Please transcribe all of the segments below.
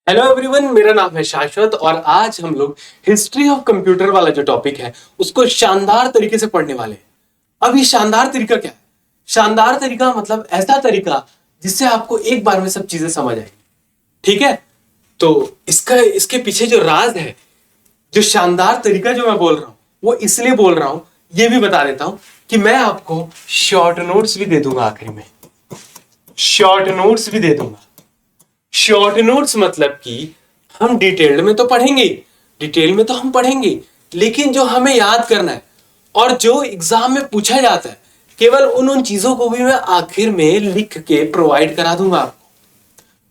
Hello everyone, मेरा नाम है शाश्वत और आज हम लोग हिस्ट्री ऑफ कंप्यूटर वाला जो टॉपिक है उसको शानदार तरीके से पढ़ने वाले हैं। अब ये शानदार तरीका क्या है? शानदार तरीका मतलब ऐसा तरीका जिससे आपको एक बार में सब चीजें समझ आएगी। ठीक है, तो इसके पीछे जो राज है, जो शानदार तरीका जो मैं बोल रहा हूं वो इसलिए बोल रहा हूं, ये भी बता देता हूं कि मैं आपको शॉर्ट नोट्स भी दे दूंगा। आखिरी में शॉर्ट नोट्स भी दे दूंगा। शॉर्ट नोट्स मतलब कि हम डिटेल्ड में तो पढ़ेंगे, डिटेल में तो हम पढ़ेंगे, लेकिन जो हमें याद करना है और जो एग्जाम में पूछा जाता है, केवल उन चीजों को भी मैं आखिर में लिख के प्रोवाइड करा दूंगा आपको।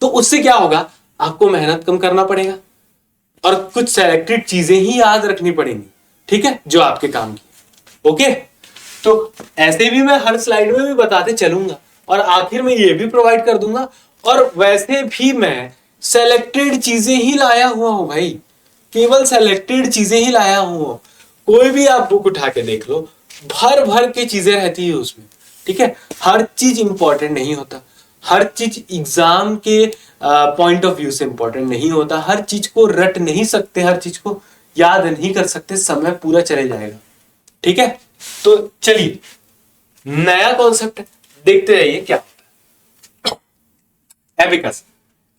तो उससे क्या होगा, आपको मेहनत कम करना पड़ेगा और कुछ सेलेक्टेड चीजें ही याद रखनी पड़ेंगी। ठीक है, जो आपके काम की। ओके, तो ऐसे भी मैं हर स्लाइड में भी बताते चलूंगा और आखिर में ये भी प्रोवाइड कर दूंगा। और वैसे भी मैं सेलेक्टेड चीजें ही लाया हुआ हूं भाई, केवल सेलेक्टेड चीजें ही लाया हूं। कोई भी आप बुक उठा के देख लो, भर भर के चीजें रहती है उसमें। ठीक है, हर चीज इंपॉर्टेंट नहीं होता, हर चीज एग्जाम के पॉइंट ऑफ व्यू से इंपॉर्टेंट नहीं होता, हर चीज को रट नहीं सकते, हर चीज को याद नहीं कर सकते, समय पूरा चले जाएगा। ठीक है, तो चलिए नया कॉन्सेप्ट है, देखते रहिए क्या होता है। एबिकस।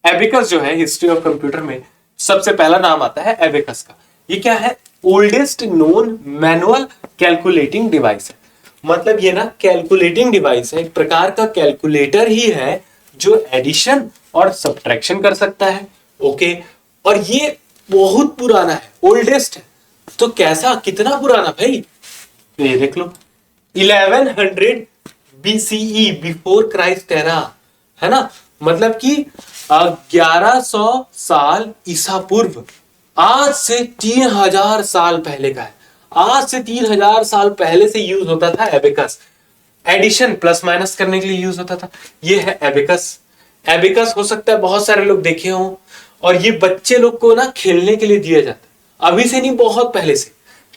एबिकस जो है हिस्ट्री ऑफ कंप्यूटर में सबसे पहला नाम आता है एबिकस का। ये क्या है? Oldest known manual calculating device है। मतलब ये ना कैलकुलेटिंग डिवाइस है, एक प्रकार का कैलकुलेटर ही है जो एडिशन और सब्ट्रैक्शन कर सकता है। ओके, और ये बहुत पुराना है, ओल्डेस्ट है। तो कैसा, कितना पुराना भाई? तो ये देख लो, 1100 BCE, बिफोर क्राइस्ट एरा, है ना। मतलब कि 1100 साल ईसा पूर्व, आज से 3000 साल पहले का है। आज से 3000 साल पहले से यूज होता था एबिकस। एडिशन प्लस माइनस करने के लिए यूज होता था। ये है एबिकस। एबिकस हो सकता है बहुत सारे लोग देखे हों, और ये बच्चे लोग को ना खेलने के लिए दिया जाता है, अभी से नहीं, बहुत पहले से।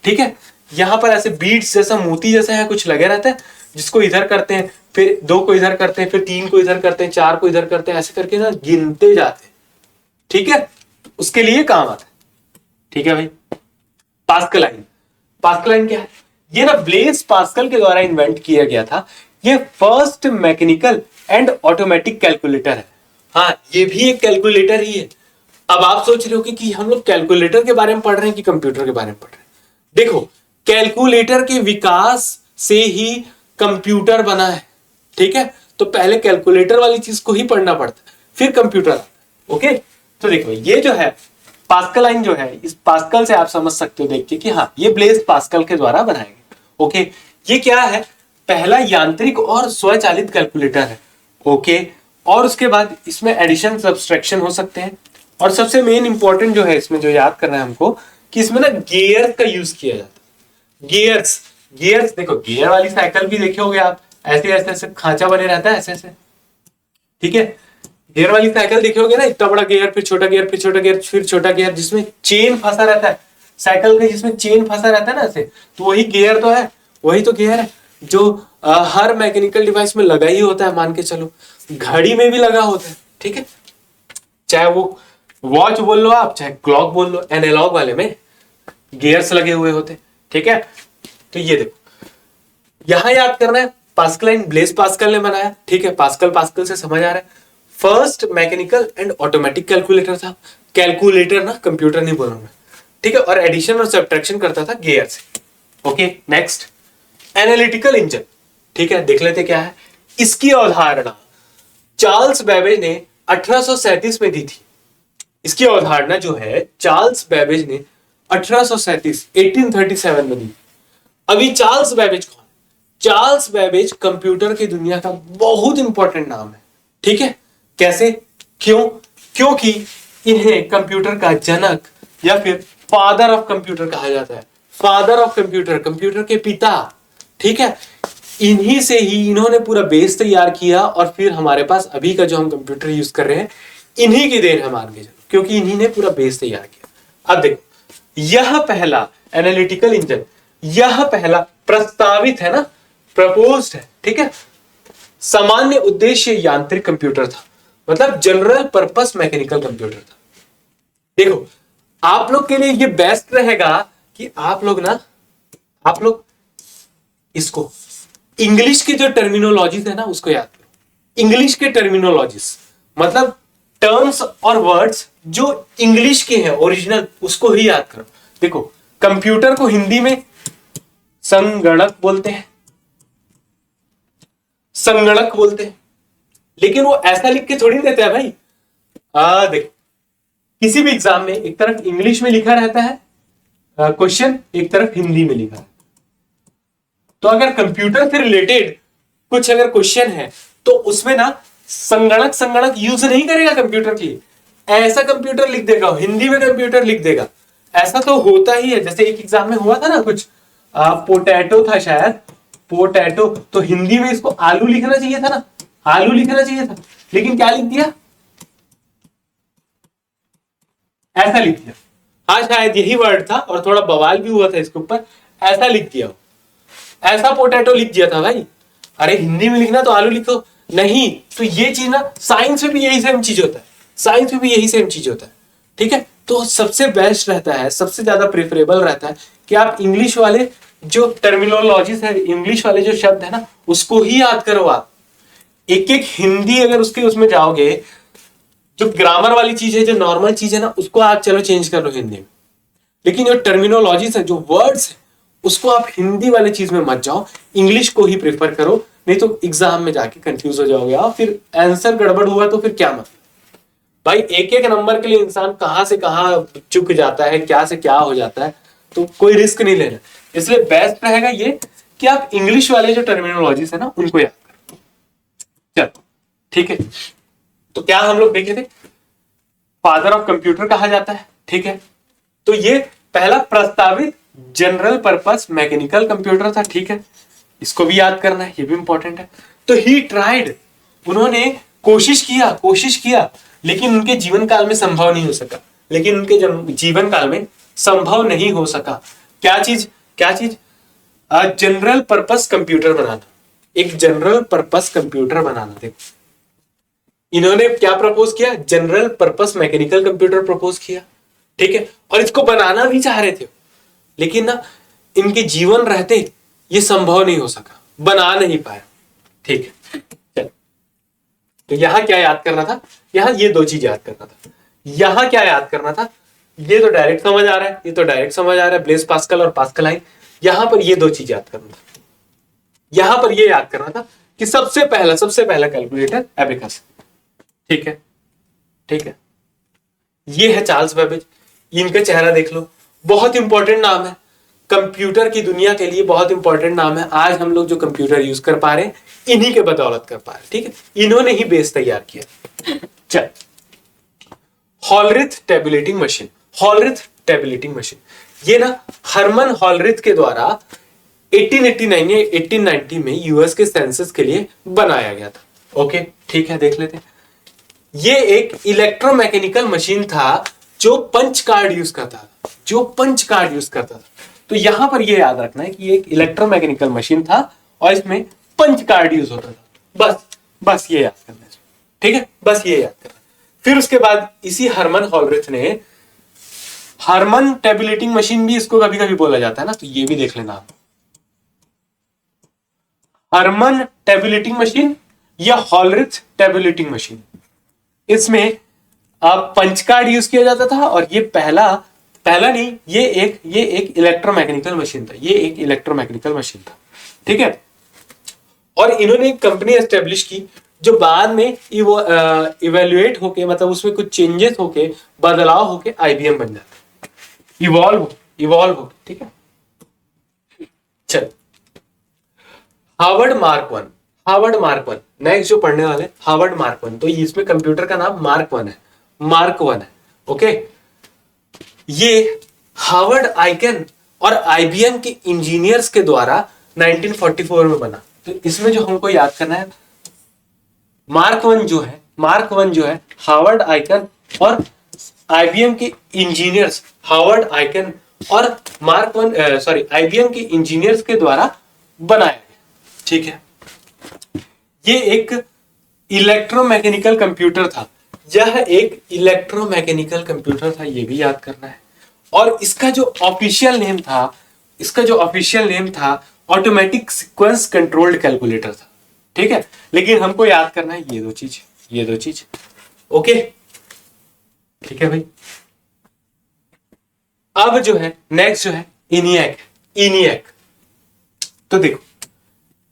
ठीक है, यहां पर ऐसे बीड्स जैसा, मोती जैसा है कुछ लगे रहता है, जिसको इधर करते हैं, फिर दो को इधर करते हैं, फिर तीन को इधर करते हैं, चार को इधर करते हैं, ऐसे करके ना गिनते जाते हैं। ठीक है, उसके लिए काम आता है। ठीक है भाई। पास्कलाइन। पास्कलाइन क्या है? ये ना ब्लेस पास्कल के द्वारा इन्वेंट किया गया था। ये first mechanical and automatic calculator है। हाँ, ये भी एक कैलकुलेटर ही है। अब आप सोच रहे हो कि हम लोग कैलकुलेटर के बारे में पढ़ रहे हैं कि कंप्यूटर के बारे में पढ़ रहे हैं। देखो, कैलकुलेटर के विकास से ही कंप्यूटर बना है। ठीक है, तो पहले कैलकुलेटर वाली चीज को ही पढ़ना पड़ता है, फिर कंप्यूटर। ओके, तो देखो ये जो है पास्कलाइन जो है, इस पास्कल से आप समझ सकते हो देख के कि हाँ, ये ब्लेस पास्कल के द्वारा बनाया गया। ओके, ये क्या है? पहला यांत्रिक और स्वचालित कैलकुलेटर है। ओके, और उसके बाद इसमें एडिशन सब्सट्रैक्शन हो सकते हैं। और सबसे मेन इंपॉर्टेंट जो है इसमें, जो याद करना है हमको, कि इसमें ना गियर का यूज किया जाता है। गियर्स। गियर्स देखो, गियर वाली साइकिल भी देखे होगे आप, ऐसे ऐसे ऐसे खांचा बने रहता है, ऐसे ऐसे। ठीक है, गियर वाली साइकिल देखे होगे ना, इतना बड़ा गियर, फिर छोटा गियर, फिर छोटा गियर, फिर छोटा गियर, जिसमें चेन फंसा रहता है साइकिल के, जिसमें चेन फंसा रहता है ना ऐसे, तो वही गियर तो है, वही तो गियर है जो हर मैकेनिकल डिवाइस में लगा ही होता है। मान के चलो, घड़ी में भी लगा होता है। ठीक है, चाहे वो वॉच बोल लो आप, चाहे क्लॉक बोल लो, एनालॉग वाले में गियर्स लगे हुए होते। ठीक है, तो ये देखो, यहां याद करना है पास्कलाइन ब्लेस पास्कल ने बनाया। ठीक है, पास्कल पास्कल से समझ आ रहा है। First mechanical and automatic calculator था। कैलकुलेटर ना, कंप्यूटर नहीं बोल रहा मैं। ठीक है, और एडिशन और सब्ट्रैक्शन करता था गियर से। Okay, next analytical engine. ठीक है, देख लेते क्या है इसकी अवधारणा। चार्ल्स बेबेज ने 1837 में दी थी। इसकी अवधारणा जो है चार्ल्स बेबेज ने 1837 में दी। अभी चार्ल्स बेबेज कौन? चार्ल्स बेबेज कंप्यूटर की दुनिया का बहुत इंपॉर्टेंट नाम है। ठीक है, कैसे, क्यों? क्योंकि इन्हें कंप्यूटर का जनक या फिर फादर ऑफ कंप्यूटर कहा जाता है। फादर ऑफ कंप्यूटर, कंप्यूटर के पिता। ठीक है, इन्हीं से ही इन्होंने पूरा बेस तैयार किया, और फिर हमारे पास अभी का जो हम कंप्यूटर यूज कर रहे हैं, इन्हीं की देन है मान के चलो, क्योंकि इन्हीं ने पूरा बेस तैयार किया। अब देखो, यह पहला एनालिटिकल इंजन, यह पहला प्रस्तावित है ना, प्रपोज्ड है। ठीक है, सामान्य उद्देश्य यांत्रिक कंप्यूटर था, मतलब जनरल पर्पस मैकेनिकल कंप्यूटर था। देखो, आप लोग के लिए ये बेस्ट रहेगा कि आप लोग इसको इंग्लिश की जो टर्मिनोलॉजीज है ना उसको याद करो। इंग्लिश के टर्मिनोलॉजीज मतलब टर्म्स और वर्ड्स जो इंग्लिश के हैं ओरिजिनल, उसको ही याद करो। देखो, कंप्यूटर को हिंदी में संगणक बोलते हैं, संगणक बोलते हैं, लेकिन वो ऐसा लिख के थोड़ी देते हैं भाई। देखो, किसी भी एग्जाम में एक तरफ इंग्लिश में लिखा रहता है क्वेश्चन, एक तरफ हिंदी में लिखा है। तो अगर कंप्यूटर से रिलेटेड कुछ अगर क्वेश्चन है तो उसमें ना संगणक संगणक यूज नहीं करेगा कंप्यूटर की, ऐसा कंप्यूटर लिख देगा, हिंदी में कंप्यूटर लिख देगा। ऐसा तो होता ही है। जैसे एक एग्जाम में हुआ था ना कुछ, पोटैटो था शायद, पोटैटो, तो हिंदी में इसको आलू लिखना चाहिए था ना, आलू लिखना चाहिए था, लेकिन क्या लिख दिया, ऐसा लिख दिया। हाँ, शायद यही वर्ड था और थोड़ा बवाल भी हुआ था इसके ऊपर, ऐसा लिख दिया, ऐसा पोटैटो लिख दिया था भाई। अरे हिंदी में लिखना तो आलू लिखो नहीं। तो ये चीज ना साइंस में भी यही सेम चीज होता है, साइंस में भी यही सेम चीज होता है। ठीक है, तो सबसे बेस्ट रहता है, सबसे ज्यादा प्रेफरेबल रहता है कि आप इंग्लिश वाले जो टर्मिनोलॉजीज है, इंग्लिश वाले जो शब्द है ना, उसको ही याद करो। आप एक एक हिंदी अगर उसके उसमें जाओगे, जो ग्रामर वाली चीज है, जो नॉर्मल चीज है ना, उसको आप चलो चेंज कर लो हिंदी में, लेकिन जो टर्मिनोलॉजीज है, जो वर्ड्स है, उसको आप हिंदी वाले चीज में मत जाओ, इंग्लिश को ही प्रेफर करो। नहीं तो एग्जाम में जाके कंफ्यूज हो जाओगे आप, फिर आंसर गड़बड़ हुआ तो फिर क्या मतलब भाई। एक एक नंबर के लिए इंसान कहां से कहां चुक जाता है, क्या से क्या हो जाता है, तो कोई रिस्क नहीं लेना। इसलिए बेस्ट रहेगा ये कि आप इंग्लिश वाले जो टर्मिनोलॉजीज है ना उनको याद करो। चलो ठीक है, तो क्या हम लोग देखे थे, फादर ऑफ कंप्यूटर कहा जाता है। ठीक है, तो ये पहला प्रस्तावित जनरल पर्पस मैकेनिकल कंप्यूटर था। ठीक है, इसको भी याद करना है, ये भी इंपॉर्टेंट है। तो ही ट्राइड, उन्होंने कोशिश किया, लेकिन उनके जीवन काल में संभव नहीं हो सका, जीवन काल में संभव नहीं हो सका। क्या चीज जनरल पर्पस कंप्यूटर बनाना, एक जनरल पर्पस कंप्यूटर बनाना। देखो, इन्होंने क्या प्रपोज किया, general purpose mechanical computer propose किया। ठीक है, और इसको बनाना भी चाह रहे थे, लेकिन ना इनके जीवन रहते ये संभव नहीं हो सका, बना नहीं पाया। ठीक है, चल, तो यहां क्या याद करना था, यहां ये दो चीज याद करना था। यहां क्या याद करना था, ये तो डायरेक्ट समझ आ रहा है, ब्लेस पास्कल और पास्कल आई। यहां पर ये दो चीज याद करना था, यहां पर ये याद करना था कि सबसे पहला कैलकुलेटर एबेकस। ठीक है, ये है चार्ल्स बेबेज। इनका चेहरा देख लो, बहुत इंपॉर्टेंट नाम है कंप्यूटर की दुनिया के लिए, बहुत इंपॉर्टेंट नाम है। आज हम लोग जो कंप्यूटर यूज कर पा रहे हैं इन्हीं के बदौलत कर पा रहे हैं। ठीक है, इन्होंने ही बेस तैयार किया। चल, हॉलरिथ टेबुलेटिंग मशीन, ये ना हरमन हॉलरिथ के द्वारा 1889 या 1890 में यूएस के सेंसस के लिए बनाया गया था। ओके, ठीक है, देख लेते हैं। ये एक इलेक्ट्रोमैकेनिकल मशीन था जो पंच कार्ड यूज करता था, तो यहां पर ये याद रखना है कि ये एक इलेक्ट्रोमैकेनिकल मशीन था और इसमें पंच कार्ड यूज होता था। बस ये याद करना है। ठीक है, बस ये याद करना। फिर उसके बाद इसी हरमन हॉलरिथ ने, हरमन टेबुलेटिंग मशीन भी इसको कभी कभी बोला जाता है ना, तो ये भी देख लेना आप, हरमन टेबुलेटिंग मशीन या हॉलरिथ टेबुलेटिंग मशीन। इसमें पंच कार्ड यूज किया जाता था और ये पहला नहीं, ये एक इलेक्ट्रोमैकेनिकल मशीन था। ठीक है, और इन्होंने एक कंपनी एस्टेब्लिश की जो बाद में इवेल्युएट होके, मतलब उसमें कुछ चेंजेस होके, बदलाव होके आईबीएम बन जाता, इवॉल्व होके। ठीक है, चल, हार्वर्ड मार्क वन नेक्स्ट जो पढ़ने वाले, हार्वर्ड मार्क वन। तो इसमें कंप्यूटर का नाम मार्क वन है। ओके, ये हार्वर्ड आइकन और आईबीएम के इंजीनियर्स के द्वारा 1944 में बना। तो इसमें जो हमको याद करना है, मार्क वन जो है हार्वर्ड आइकन और आईबीएम के इंजीनियर्स, हार्वर्ड आइकन और आईबीएम के इंजीनियर्स के द्वारा बनाया गया। ठीक है, ये एक इलेक्ट्रोमैकेनिकल कंप्यूटर था यह एक इलेक्ट्रोमैकेनिकल कंप्यूटर था, ये भी याद करना है। और इसका जो ऑफिशियल नेम था ऑटोमेटिक सीक्वेंस कंट्रोल्ड कैलकुलेटर था। ठीक है, लेकिन हमको याद करना है ये दो चीज। ओके, ठीक है भाई। अब जो है नेक्स्ट जो है इनियक। तो देखो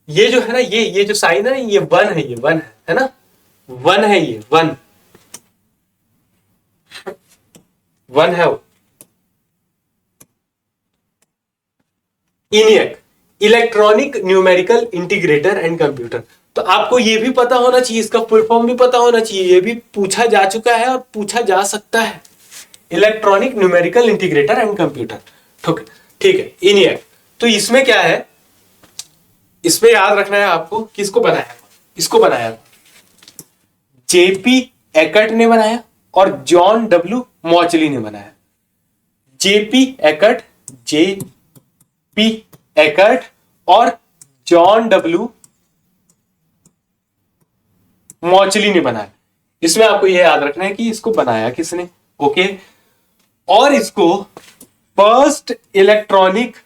ये जो है ना, ये जो साइन है ये वन है ना, वन है, ये वन है वो। ENIAC electronic numerical integrator and computer. तो आपको ये भी पता होना चाहिए, इसका फुल फॉर्म भी पता होना चाहिए, ये भी पूछा जा चुका है और पूछा जा सकता है। Electronic numerical integrator and computer, ठीक है, इनियक। तो इसमें क्या है, इसमें याद रखना है आपको किसको बनाया, इसको बनाया जेपी एकर्ट ने बनाया और जॉन डब्ल्यू मॉचली ने बनाया। जेपी एकर्ट और जॉन डब्ल्यू मॉचली ने बनाया। इसमें आपको यह याद रखना है कि इसको बनाया किसने। ओके, और इसको first electronic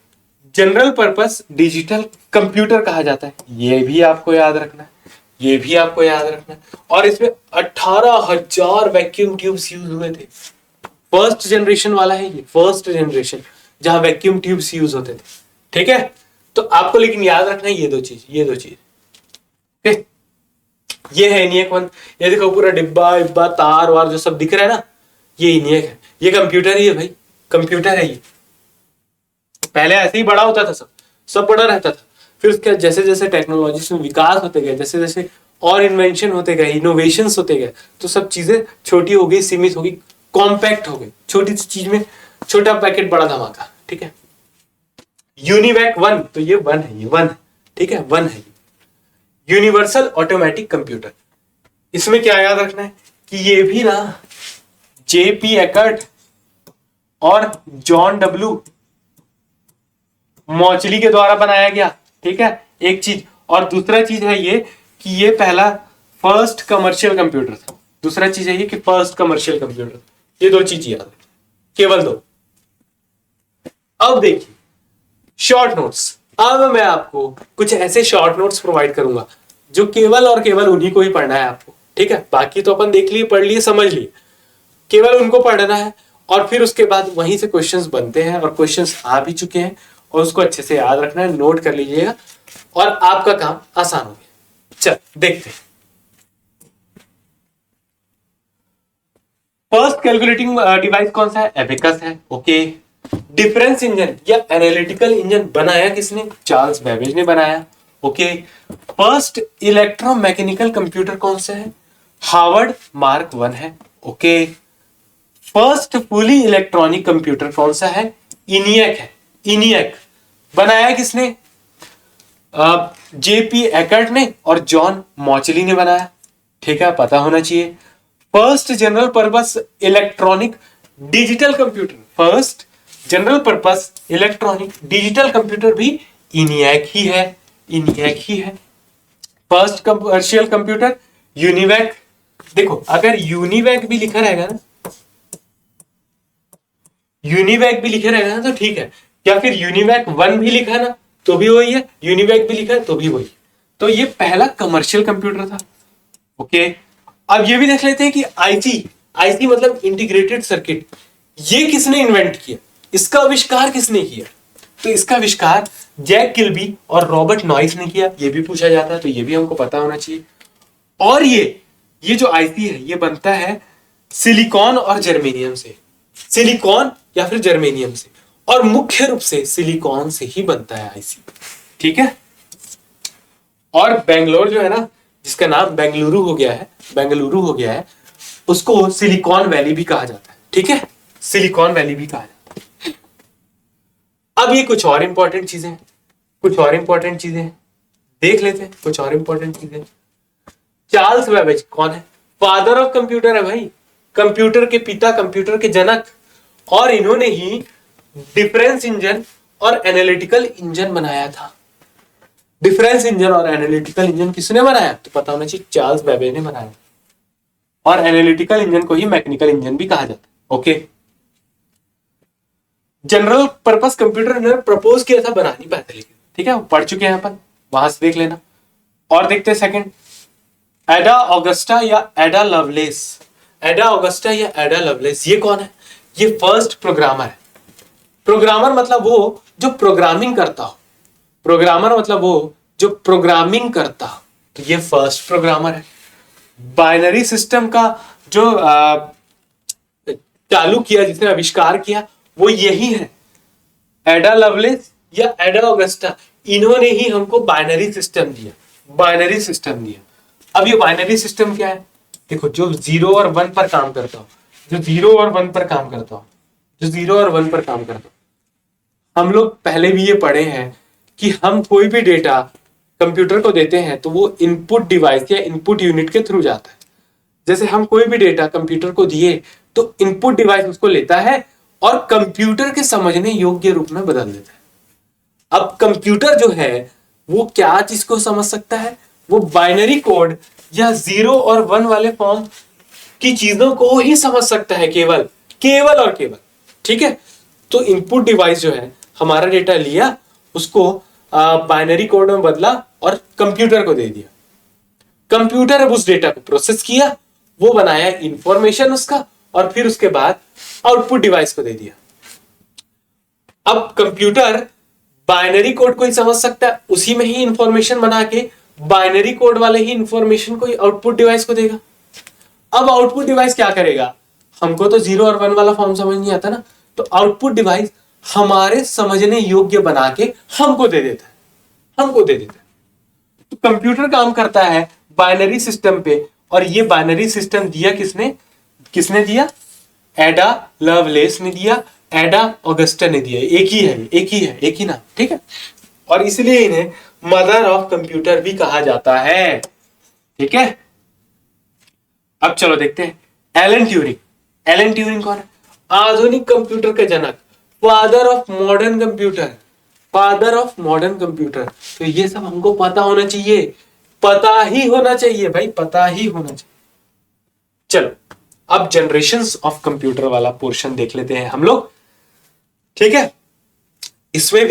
general purpose digital computer कहा जाता है। यह भी आपको याद रखना है, और इसमें 18,000 वैक्यूम ट्यूब्स यूज हुए थे। फर्स्ट जनरेशन वाला है ये, फर्स्ट जनरेशन जहां वैक्यूम ट्यूब्स यूज होते थे। ठीक है, तो आपको लेकिन याद रखना है ये दो चीज। ठीक, ये है इनियक वन। ये देखो पूरा डिब्बा तार वार जो सब दिख रहा है ना, ये इनियक है, ये कंप्यूटर ही है भाई, कंप्यूटर है ये। पहले ऐसे ही बड़ा होता था, सब बड़ा रहता था। फिर उसके जैसे जैसे टेक्नोलॉजी में विकास होते गए, जैसे जैसे और इन्वेंशन होते गए, इनोवेशंस होते गए, तो सब चीजें छोटी हो गई, सीमित हो गई, कॉम्पैक्ट हो गई। छोटी सी चीज में छोटा पैकेट बड़ा धमाका। ठीक है, यूनिवैक वन, तो ये वन है, ठीक है, वन है यूनिवर्सल ऑटोमेटिक कंप्यूटर। इसमें क्या याद रखना है कि ये भी ना जेपी एकर्ट और जॉन डब्ल्यू मॉचली के द्वारा बनाया गया। ठीक है, एक चीज। और दूसरा चीज है ये कि ये पहला फर्स्ट कमर्शियल कंप्यूटर था। दूसरा चीज है ये कि फर्स्ट कमर्शियल कंप्यूटर। ये दो चीज याद है, केवल दो। अब देखिए शॉर्ट नोट्स। अब मैं आपको कुछ ऐसे शॉर्ट नोट्स प्रोवाइड करूंगा जो केवल और केवल उन्हीं को ही पढ़ना है आपको। ठीक है, बाकी तो अपन देख लिए, पढ़ लिए, समझ लिए, केवल उनको पढ़ना है। और फिर उसके बाद वहीं से क्वेश्चंस बनते हैं, और क्वेश्चंस आ भी चुके हैं, और उसको अच्छे से याद रखना है, नोट कर लीजिएगा, और आपका काम आसान हो गया। चल देखते हैं। फर्स्ट कैलकुलेटिंग डिवाइस कौन सा है? एबेकस है। ओके, डिफरेंस इंजन या एनालिटिकल इंजन बनाया किसने? चार्ल्स बेबेज ने बनाया। ओके, फर्स्ट इलेक्ट्रोमैकेनिकल कंप्यूटर कौन सा है? हार्वर्ड मार्क 1 है। Okay, first fully electronic computer कौन सा है? इनियक है। इनियक बनाया किसने? जेपी एकर्ट ने और जॉन मॉचली ने बनाया। ठीक है, पता होना चाहिए। First general purpose electronic digital computer, first general purpose electronic digital computer भी इनियक ही है, इनियक ही है। First commercial computer UNIVAC. देखो अगर यूनिवैक भी लिखा रहेगा ना, यूनिवैक भी लिखे रहेगा ना तो ठीक है, या फिर यूनिवैक 1 भी लिखा है ना तो भी वही है, यूनिवैक भी लिखा है तो भी वही। तो ये पहला कमर्शियल कंप्यूटर था। ओके, अब ये भी देख लेते हैं कि आईसी मतलब इंटीग्रेटेड सर्किट, ये किसने इन्वेंट किया, इसका आविष्कार किसने किया? तो इसका आविष्कार जैक किल्बी और रॉबर्ट नॉइस ने किया। ये भी पूछा जाता है तो ये भी हमको पता होना चाहिए। और ये जो आईसी है ये बनता है सिलिकॉन और जर्मेनियम से, सिलिकॉन या फिर जर्मेनियम से, और मुख्य रूप से सिलिकॉन से ही बनता है आईसी। ठीक है, और बेंगलोर जो है ना, जिसका नाम बेंगलुरु हो गया है, उसको सिलिकॉन वैली भी कहा जाता है। ठीक है, सिलिकॉन वैली भी कहा जाता है। अब ये कुछ और इंपॉर्टेंट चीजें देख लेते हैं, कुछ और इंपॉर्टेंट चीजें। चार्ल्स बेबेज कौन है? फादर ऑफ कंप्यूटर है भाई, कंप्यूटर के पिता, कंप्यूटर के जनक। और इन्होंने ही डिफरेंस इंजन और एनालिटिकल इंजन बनाया था। डिफरेंस इंजन और एनालिटिकल इंजन किसने बनाया? तो पता होना चाहिए, चार्ल्स बेबेज ने बनाया। और एनालिटिकल इंजन को ही मैकेनिकल इंजन भी कहा जाता है। ओके, जनरल पर्पस कंप्यूटर ने प्रपोज किया था, बना नहीं पाए थे लेकिन, ठीक है, वो पढ़ चुके हैं अपन, वहां से देख लेना। और देखते हैं सेकंड, एडा ऑगस्टा या एडा लवलेस। एडा ऑगस्टा या एडा लवलेस, ये कौन है? ये फर्स्ट प्रोग्रामर है। प्रोग्रामर मतलब वो जो प्रोग्रामिंग करता हो, प्रोग्रामर मतलब वो जो प्रोग्रामिंग करता हो, तो ये फर्स्ट प्रोग्रामर है। बाइनरी सिस्टम का जो चालू किया, जिसने आविष्कार किया, वो यही है, एडा लवलेस या एडा ऑगस्टा। इन्होंने ही हमको बाइनरी सिस्टम दिया, बाइनरी सिस्टम दिया। अब ये बाइनरी सिस्टम क्या है? देखो, जो 0 और 1 पर काम करता हो, जो 0 और 1 पर काम करता हो, जो 0 और 1 पर काम करता हो। हम लोग पहले भी ये पढ़े हैं कि हम कोई भी डेटा कंप्यूटर को देते हैं तो वो इनपुट डिवाइस या इनपुट यूनिट के थ्रू जाता है। जैसे हम कोई भी डेटा कंप्यूटर को दिए तो इनपुट डिवाइस उसको लेता है और कंप्यूटर के समझने योग्य रूप में बदल देता है। अब कंप्यूटर जो है वो क्या चीज को समझ सकता है? वो बाइनरी कोड या 0 और 1 वाले फॉर्म की चीजों को ही समझ सकता है, केवल केवल और केवल। ठीक है, तो इनपुट डिवाइस जो है, हमारा डेटा लिया, उसको बाइनरी कोड में बदला और कंप्यूटर को दे दिया। कंप्यूटर अब उस डेटा को प्रोसेस किया, वो बनाया इंफॉर्मेशन उसका, और फिर उसके बाद आउटपुट डिवाइस को दे दिया। अब कंप्यूटर बाइनरी कोड को ही समझ सकता है, उसी में ही इंफॉर्मेशन बना के बाइनरी कोड वाले ही इंफॉर्मेशन को आउटपुट डिवाइस को देगा। अब आउटपुट डिवाइस क्या करेगा? हमको तो 0 और 1 वाला फॉर्म समझ नहीं आता ना, तो आउटपुट डिवाइस हमारे समझने योग्य बना के हमको दे देता है, हमको दे देता है। तो कंप्यूटर काम करता है बाइनरी सिस्टम पे, और ये बाइनरी सिस्टम दिया किसने? किसने दिया? एडा लवलेस ने दिया, एडा ऑगस्टा ने दिया। एक ही है, एक ही है, एक ही नाम, ठीक है। और इसलिए इन्हें मदर ऑफ कंप्यूटर भी कहा जाता है, ठीक है। अब चलो देखते हैं एलन ट्यूरिंग। एलन ट्यूरिंग कौन है? आधुनिक कंप्यूटर के जनक, father of modern computer, father of modern computer. तो ये सब हमको पता होना चाहिए, पता ही होना चाहिए भाई, पता ही होना चाहिए। चलो अब जनरेशंस ऑफ कंप्यूटर वाला पोर्शन देख लेते हैं हम लोग, ठीक है। इसमें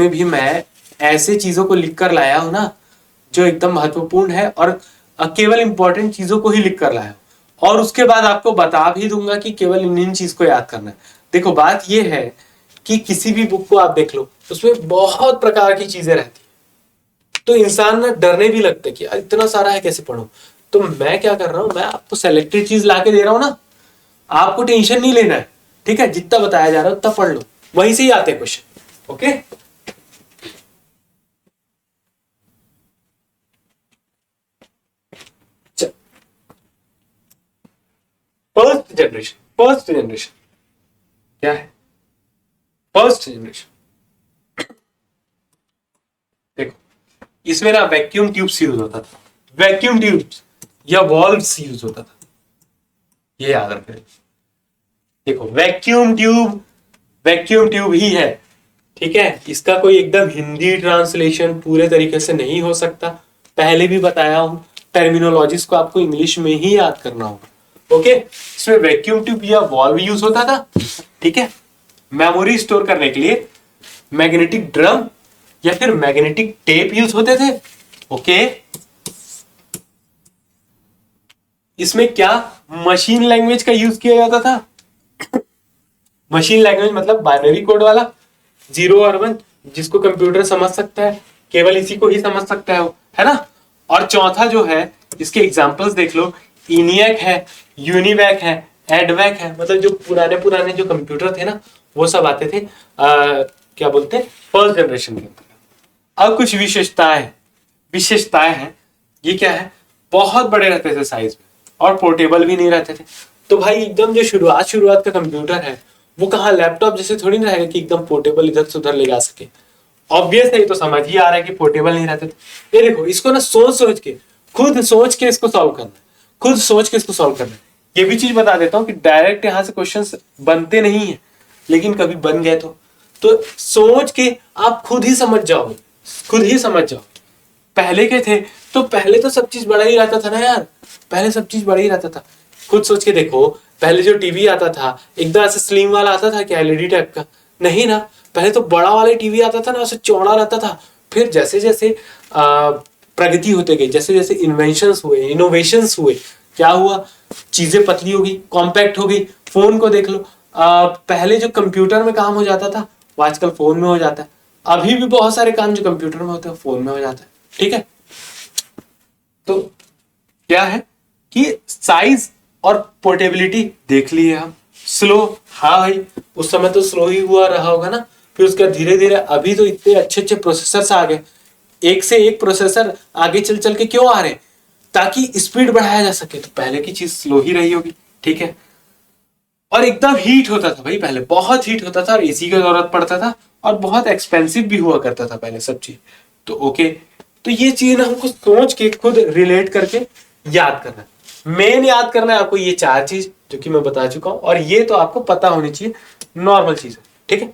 भी मैं ऐसे चीजों को लिख कर लाया हूं ना जो एकदम महत्वपूर्ण है, और केवल इंपॉर्टेंट चीजों को ही लिख कर लाया हूं, और उसके बाद आपको बता भी दूंगा कि केवल इन चीज को याद करना है। देखो, बात यह है कि किसी भी बुक को आप देख लो, उसमें बहुत प्रकार की चीजें रहती है, तो इंसान ना डरने भी लगता है कि इतना सारा है, कैसे पढ़ूं। तो मैं क्या कर रहा हूं, मैं आपको सेलेक्टेड चीज लाके दे रहा हूं ना, आपको टेंशन नहीं लेना है, ठीक है। जितना बताया जा रहा है उतना पढ़ लो, वहीं से ही आते हैं क्वेश्चन, ओके। फर्स्ट जनरेशन क्या है? फर्स्ट जनरेशन, देखो, इसमें ना वैक्यूम ट्यूब्स यूज होता था, वैक्यूम ट्यूब्स या वॉल्व्स यूज होता था, ये याद रखें। देखो, वैक्यूम ट्यूब ही है, ठीक है। इसका कोई एकदम हिंदी ट्रांसलेशन पूरे तरीके से नहीं हो सकता, पहले भी बताया हूं, टर्मिनोलॉजीज को आपको इंग्लिश में ही याद करना होगा, ओके। इसमें वैक्यूम ट्यूब या वॉल्व यूज होता था, ठीक है। मेमोरी स्टोर करने के लिए मैग्नेटिक ड्रम या फिर मैग्नेटिक टेप यूज होते थे, ओके। इसमें क्या मशीन लैंग्वेज का यूज किया जाता था? मशीन लैंग्वेज मतलब बाइनरी कोड वाला, 0 और 1, जिसको कंप्यूटर समझ सकता है, केवल इसी को ही समझ सकता है ना। और चौथा जो है, इसके एग्जांपल्स देख लो, इनियक है, यूनिवैक है, एडवैक है, मतलब जो पुराने जो कंप्यूटर थे ना, वो सब आते थे क्या बोलते हैं, फर्स्ट जनरेशन के। अब कुछ विशेषताएं हैं। ये क्या है? बहुत बड़े रहते थे साइज में, और पोर्टेबल भी नहीं रहते थे। तो भाई एकदम जो शुरुआत का कंप्यूटर है, वो कहाँ लैपटॉप जैसे थोड़ी ना रहेगा कि एकदम पोर्टेबल इधर से उधर ले जा सके। ऑब्वियस है, तो समझ ही आ रहा है कि पोर्टेबल नहीं रहते थे। ये देखो, इसको ना खुद सोच के इसको सॉल्व करना है। ये भी चीज बता देता हूँ कि डायरेक्ट यहाँ से क्वेश्चंस बनते नहीं है, लेकिन कभी बन गए तो सोच के आप खुद ही समझ जाओ। पहले के थे तो पहले तो सब चीज बड़ा ही रहता था ना यार, पहले सब चीज बड़ा ही रहता था। खुद सोच के देखो, पहले जो टीवी आता था एकदम ऐसे स्लिम वाला आता था क्या, एलईडी टाइप का? नहीं ना, पहले तो बड़ा वाला टीवी आता था ना, उसे चौड़ा रहता था। फिर जैसे जैसे प्रगति होते गई, जैसे जैसे इन्वेंशंस हुए, इनोवेशंस हुए, क्या हुआ, चीजें पतली हो गई, कॉम्पैक्ट हो गई। फोन को देख लो, पहले जो कंप्यूटर में काम हो जाता था वो आजकल फोन में हो जाता है। अभी भी बहुत सारे काम जो कंप्यूटर में होते हैं फोन में हो जाता है, ठीक है। तो क्या है कि साइज और पोर्टेबिलिटी देख लिए हम। स्लो, हाँ भाई उस समय तो स्लो ही हुआ रहा होगा ना, फिर उसका धीरे धीरे अभी तो इतने अच्छे अच्छे प्रोसेसर्स आ गए, एक से एक प्रोसेसर आगे चल चल के क्यों आ रहे हैं, ताकि स्पीड बढ़ाया जा सके। तो पहले की चीज स्लो ही रही होगी, ठीक है। और एकदम हीट होता था भाई, पहले बहुत हीट होता था और एसी की जरूरत पड़ता था, और बहुत एक्सपेंसिव भी हुआ करता था पहले सब चीज। तो ओके, तो ये चीज ना हमको सोच के खुद रिलेट करके याद करना है। मेन याद करना है आपको ये चार चीज जो कि मैं बता चुका हूं, और ये तो आपको पता होनी चाहिए, नॉर्मल चीज है, ठीक है।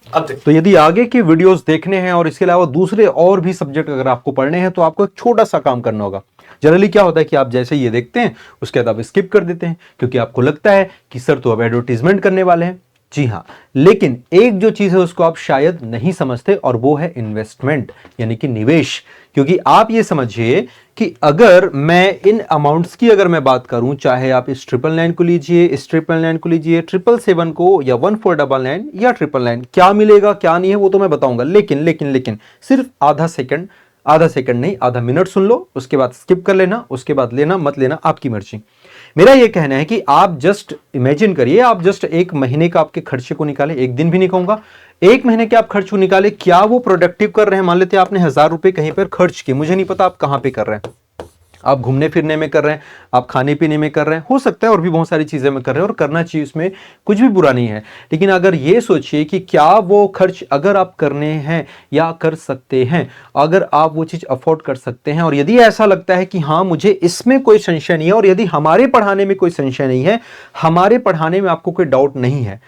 अब देखो, तो यदि आगे के वीडियोस देखने हैं और इसके अलावा दूसरे और भी सब्जेक्ट अगर आपको पढ़ने हैं तो आपको एक छोटा सा काम करना होगा। जनरली क्या होता है कि आप जैसे ये देखते हैं उसके बाद आप स्किप कर देते हैं, क्योंकि आपको लगता है कि सर तो अब एडवर्टीजमेंट करने वाले हैं। जी हाँ, लेकिन एक जो चीज है उसको आप शायद नहीं समझते, और वो है इन्वेस्टमेंट, यानी कि निवेश। क्योंकि आप ये समझिए कि अगर मैं इन अमाउंट्स की अगर मैं बात करूं, चाहे आप इस 999 को लीजिए, इस 999 को लीजिए, 777 को, या 1499 या 999, क्या मिलेगा क्या नहीं है वो तो मैं बताऊंगा। लेकिन सिर्फ आधा सेकंड नहीं, आधा मिनट सुन लो, उसके बाद स्किप कर लेना, उसके बाद लेना मत लेना आपकी मर्जी। मेरा यह कहना है कि आप जस्ट इमेजिन करिए, आप जस्ट एक महीने का आपके खर्चे को निकालें, एक दिन भी नहीं कहूंगा, एक महीने के आप खर्च को निकाले, क्या वो प्रोडक्टिव कर रहे हैं। मान लेते हैं आपने 1000 रुपए कहीं पर खर्च किए, मुझे नहीं पता आप कहां पे कर रहे हैं, आप घूमने फिरने में कर रहे हैं, आप खाने पीने में कर रहे हैं, हो सकता है और भी बहुत सारी चीजें में कर रहे हैं, और करना चाहिए, उसमें कुछ भी बुरा नहीं है। लेकिन अगर ये सोचिए कि क्या वो खर्च अगर आप करने हैं या कर सकते हैं, अगर आप वो चीज अफोर्ड कर सकते हैं, और यदि ऐसा लगता है कि हाँ मुझे इसमें कोई संशय नहीं है, और यदि हमारे पढ़ाने में कोई संशय नहीं है, हमारे पढ़ाने में आपको कोई डाउट नहीं है,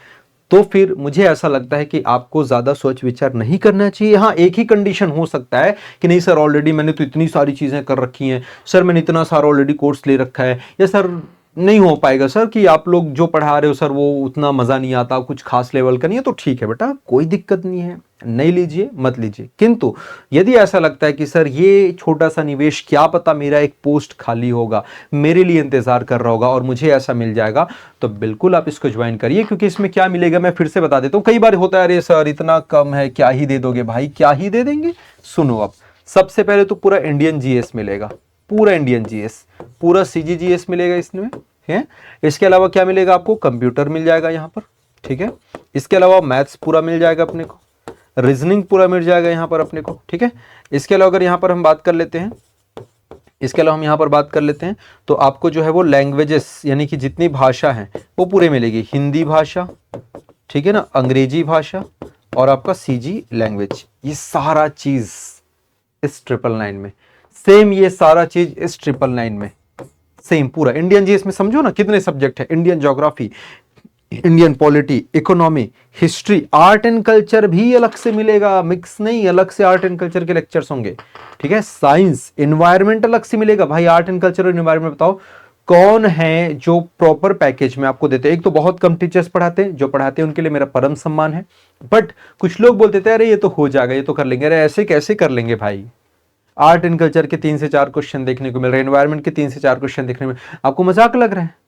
तो फिर मुझे ऐसा लगता है कि आपको ज्यादा सोच विचार नहीं करना चाहिए। हाँ, एक ही कंडीशन हो सकता है कि नहीं सर ऑलरेडी मैंने तो इतनी सारी चीजें कर रखी हैं, सर मैंने इतना सारा ऑलरेडी कोर्स ले रखा है, या सर नहीं हो पाएगा सर कि आप लोग जो पढ़ा रहे हो सर वो उतना मजा नहीं आता, कुछ खास लेवल का नहीं है। तो ठीक है बेटा, कोई दिक्कत नहीं है, नहीं लीजिए मत लीजिए। किंतु यदि ऐसा लगता है कि सर ये छोटा सा निवेश, क्या पता मेरा एक पोस्ट खाली होगा, मेरे लिए इंतजार कर रहा होगा और मुझे ऐसा मिल जाएगा, तो बिल्कुल आप इसको ज्वाइन करिए। क्योंकि इसमें क्या मिलेगा मैं फिर से बता देता हूं, कई बार होता है अरे सर इतना कम है, क्या ही दे दोगे भाई, क्या ही दे देंगे। सुनो, अब सबसे पहले तो पूरा इंडियन जीएस मिलेगा, पूरा इंडियन जीएस, पूरा सीजीजीएस मिलेगा इसमें है। इसके अलावा क्या मिलेगा आपको, कंप्यूटर मिल जाएगा यहाँ पर, ठीक है। इसके अलावा मैथ्स पूरा मिल जाएगा अपने को, रीजनिंग पूरा मिल जाएगा यहाँ पर अपने को, ठीक है। इसके अलावा अगर यहाँ पर हम बात कर लेते हैं, इसके अलावा हम यहाँ पर बात कर लेते हैं तो आपको जो है वो लैंग्वेजेस, यानी कि जितनी भाषा है वो पूरे मिलेगी। हिंदी भाषा, ठीक है ना, अंग्रेजी भाषा, और आपका सीजी लैंग्वेज, ये सारा चीज इस 999 में सेम, ये सारा चीज इस 999 में सेम पूरा। इंडियन जीएस में समझो ना कितने सब्जेक्ट है, Indian geography, Indian polity, economy, history, art and culture भी अलग से मिलेगा, मिक्स नहीं, अलग से आर्ट एंड कल्चर के लेक्चर्स होंगे, ठीक है। साइंस, एनवायरमेंट अलग से मिलेगा। भाई आर्ट एंड कल्चर और एनवायरमेंट बताओ कौन है जो प्रॉपर पैकेज में आपको देते हैं। एक तो बहुत कम टीचर्स पढ़ाते हैं, जो पढ़ाते हैं उनके लिए मेरा परम सम्मान है, बट कुछ लोग बोलते थे अरे ये तो हो जाएगा, ये तो कर लेंगे। अरे ऐसे कैसे कर लेंगे भाई, आर्ट एंड कल्चर के 3 से 4 क्वेश्चन देखने को मिल रहे हैं, एनवायरमेंट के 3 से 4 क्वेश्चन देखने में, आपको मजाक लग रहा है,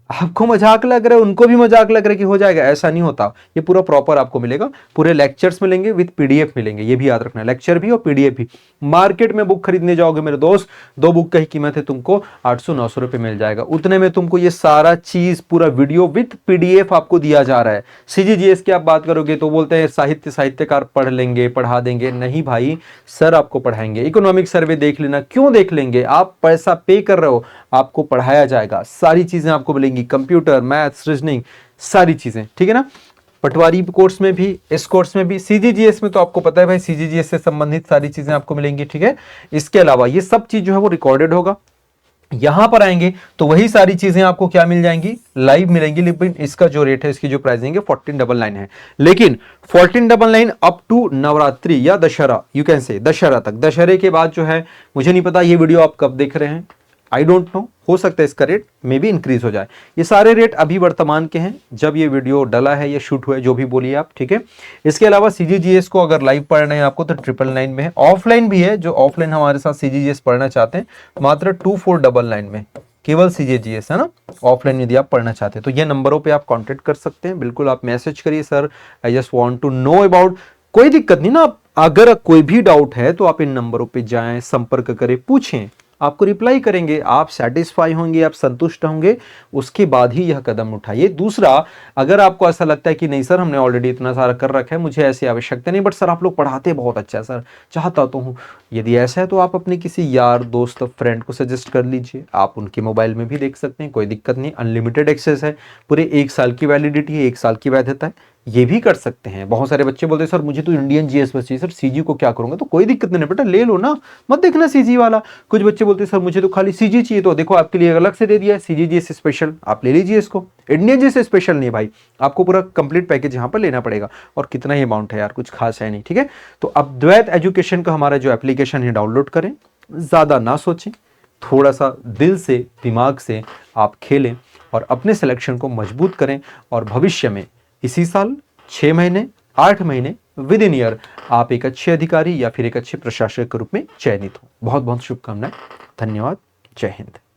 आपको मजाक लग रहा है, उनको भी मजाक लग रहा है कि हो जाएगा। ऐसा नहीं होता, ये पूरा प्रॉपर आपको मिलेगा, पूरे लेक्चर्स मिलेंगे विद पीडीएफ मिलेंगे, ये भी याद रखना, लेक्चर भी और पीडीएफ भी। मार्केट में बुक खरीदने जाओगे मेरे दोस्त, 2 बुक की कीमत है तुमको 800-900 रुपए मिल जाएगा, उतने में तुमको ये सारा चीज पूरा वीडियो विद पीडीएफ आपको दिया जा रहा है। सीजीजीएस की आप बात करोगे तो बोलते हैं साहित्यकार पढ़ लेंगे, पढ़ा देंगे, नहीं भाई सर आपको पढ़ाएंगे। इकोनॉमिक सर्वे देख लेना, क्यों देख लेंगे, आप पैसा पे कर रहे हो, आपको पढ़ाया जाएगा, सारी चीजें आपको मिलेंगी, कंप्यूटर, मैथ्स, रीजनिंग, सारी चीजें, ठीक है ना। पटवारी कोर्स में भी, इस कोर्स में भी, सीजीजीएस में तो आपको पता है भाई सीजीजीएस से संबंधित सारी चीजें आपको मिलेंगी, ठीक है। इसके अलावा ये सब चीज जो है वो रिकॉर्डेड होगा, यहां पर आएंगे तो वही सारी चीजें आपको क्या मिल जाएंगी, लाइव मिलेंगी, लेकिन इसका जो रेट है, इसकी जो प्राइसिंग है 1499 है। लेकिन 1499 अप टू नवरात्रि या Dussehra, you can say Dussehra तक, दशहरे के बाद जो है मुझे नहीं पता ये वीडियो आप कब देख रहे हैं, आई डोंट नो, हो सकता है इसका रेट मे भी इंक्रीज हो जाए। ये सारे रेट अभी वर्तमान के हैं, जब ये वीडियो डला है या शूट हुआ है, जो भी बोलिए आप, ठीक है। इसके अलावा सीजीजीएस को अगर लाइव पढ़ना है आपको तो 999 में है, ऑफलाइन भी है, जो ऑफलाइन हमारे साथ सीजीजीएस पढ़ना चाहते हैं मात्र 2499 में, केवल सीजीजीएस है ना, ऑफलाइन यदि आप पढ़ना चाहते हैं तो ये नंबरों पे आप कांटेक्ट कर सकते हैं, बिल्कुल आप मैसेज करिए, sir I just want to know about, कोई दिक्कत नहीं ना, अगर कोई भी डाउट है तो आप इन नंबरों पे जाएं, संपर्क करें, पूछें, आपको रिप्लाई करेंगे, आप सेटिस्फाई होंगे, आप संतुष्ट होंगे, उसके बाद ही यह कदम उठाइए। दूसरा, अगर आपको ऐसा लगता है कि नहीं सर हमने ऑलरेडी इतना सारा कर रखा है, मुझे ऐसी आवश्यकता नहीं, बट सर आप लोग पढ़ाते बहुत अच्छा है सर, चाहता तो हूँ, यदि ऐसा है तो आप अपने किसी यार दोस्त फ्रेंड को सजेस्ट कर लीजिए, आप उनके मोबाइल में भी देख सकते हैं, कोई दिक्कत नहीं, अनलिमिटेड एक्सेस है, पूरे 1 साल की वैलिडिटी है, 1 साल की वैधता है, ये भी कर सकते हैं। बहुत सारे बच्चे बोलते हैं सर मुझे तो इंडियन जीएस बस चाहिए, सर सीजी को क्या करूंगा, तो कोई दिक्कत नहीं बेटा, ले लो ना, मत देखना सीजी वाला। कुछ बच्चे बोलते हैं सर मुझे तो खाली सीजी चाहिए, तो देखो आपके लिए अलग से दे दिया है सीजी जीएस स्पेशल, आप ले लीजिए इसको, इंडियन जीएस स्पेशल नहीं भाई, आपको पूरा कंप्लीट पैकेज यहाँ पर लेना पड़ेगा, और कितना ही अमाउंट है यार, कुछ खास है नहीं, ठीक है। तो अब द्वैत एजुकेशन का हमारा जो एप्लीकेशन है डाउनलोड करें, ज्यादा ना सोचें, थोड़ा सा दिल से दिमाग से आप खेलें और अपने सिलेक्शन को मजबूत करें, और भविष्य में इसी साल 6 महीने 8 महीने विद इन ईयर आप एक अच्छे अधिकारी या फिर एक अच्छे प्रशासक के रूप में चयनित हो। बहुत बहुत शुभकामनाएं, धन्यवाद, जय हिंद।